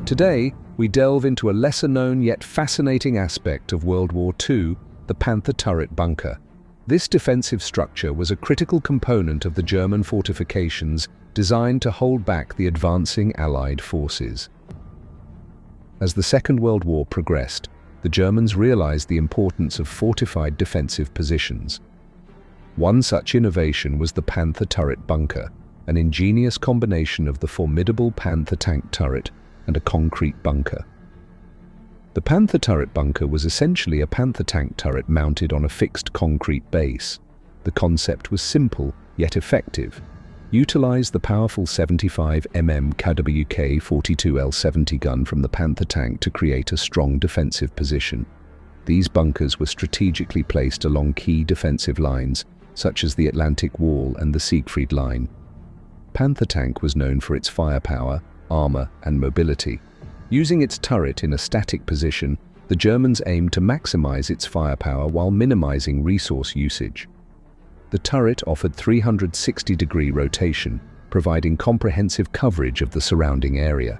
Today, we delve into a lesser-known yet fascinating aspect of World War II, the Panther Turret Bunker. This defensive structure was a critical component of the German fortifications designed to hold back the advancing Allied forces. As the Second World War progressed, the Germans realized the importance of fortified defensive positions. One such innovation was the Panther Turret Bunker, an ingenious combination of the formidable Panther tank turret and a concrete bunker. The Panther Turret Bunker was essentially a Panther tank turret mounted on a fixed concrete base. The concept was simple yet effective. Utilize the powerful 75 mm WWII 42L70 gun from the Panther tank to create a strong defensive position. These bunkers were strategically placed along key defensive lines, such as the Atlantic Wall and the Siegfried Line. Panther tank was known for its firepower, armor, and mobility. Using its turret in a static position, the Germans aimed to maximize its firepower while minimizing resource usage. The turret offered 360-degree rotation, providing comprehensive coverage of the surrounding area.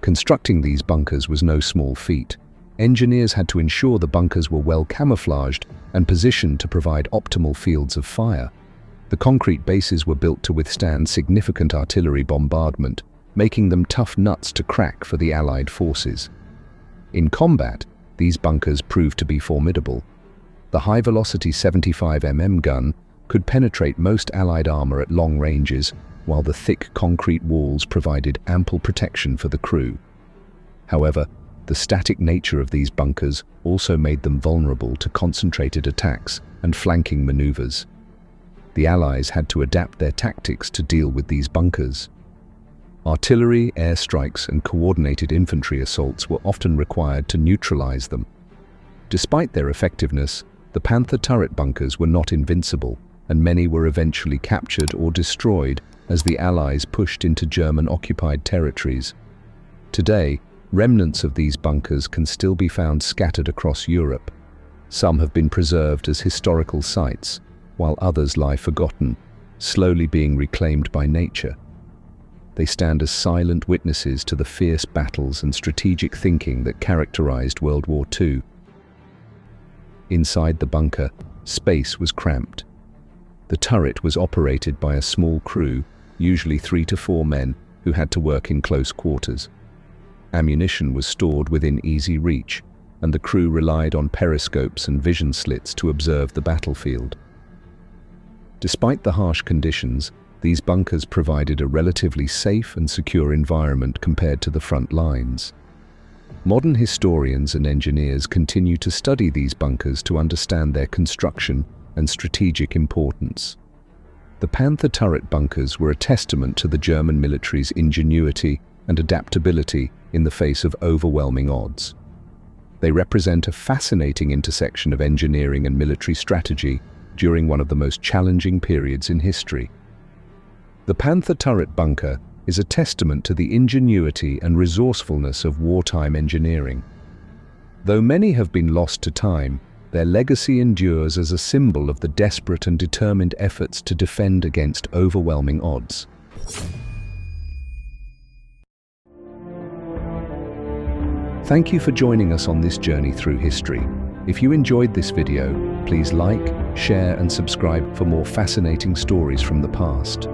Constructing these bunkers was no small feat. Engineers had to ensure the bunkers were well camouflaged and positioned to provide optimal fields of fire. The concrete bases were built to withstand significant artillery bombardment, making them tough nuts to crack for the Allied forces. In combat, these bunkers proved to be formidable. The high-velocity 75 mm gun could penetrate most Allied armor at long ranges, while the thick concrete walls provided ample protection for the crew. However, the static nature of these bunkers also made them vulnerable to concentrated attacks and flanking maneuvers. The Allies had to adapt their tactics to deal with these bunkers. Artillery, airstrikes, and coordinated infantry assaults were often required to neutralize them. Despite their effectiveness, the Panther turret bunkers were not invincible, and many were eventually captured or destroyed as the Allies pushed into German-occupied territories. Today, remnants of these bunkers can still be found scattered across Europe. Some have been preserved as historical sites, while others lie forgotten, slowly being reclaimed by nature. They stand as silent witnesses to the fierce battles and strategic thinking that characterized World War II. Inside the bunker, space was cramped. The turret was operated by a small crew, usually 3 to 4 men, who had to work in close quarters. Ammunition was stored within easy reach, and the crew relied on periscopes and vision slits to observe the battlefield. Despite the harsh conditions, these bunkers provided a relatively safe and secure environment compared to the front lines. Modern historians and engineers continue to study these bunkers to understand their construction and strategic importance. The Panther turret bunkers were a testament to the German military's ingenuity and adaptability in the face of overwhelming odds. They represent a fascinating intersection of engineering and military strategy during one of the most challenging periods in history. The Panther Turret Bunker is a testament to the ingenuity and resourcefulness of wartime engineering. Though many have been lost to time, their legacy endures as a symbol of the desperate and determined efforts to defend against overwhelming odds. Thank you for joining us on this journey through history. If you enjoyed this video, please like, share, and subscribe for more fascinating stories from the past.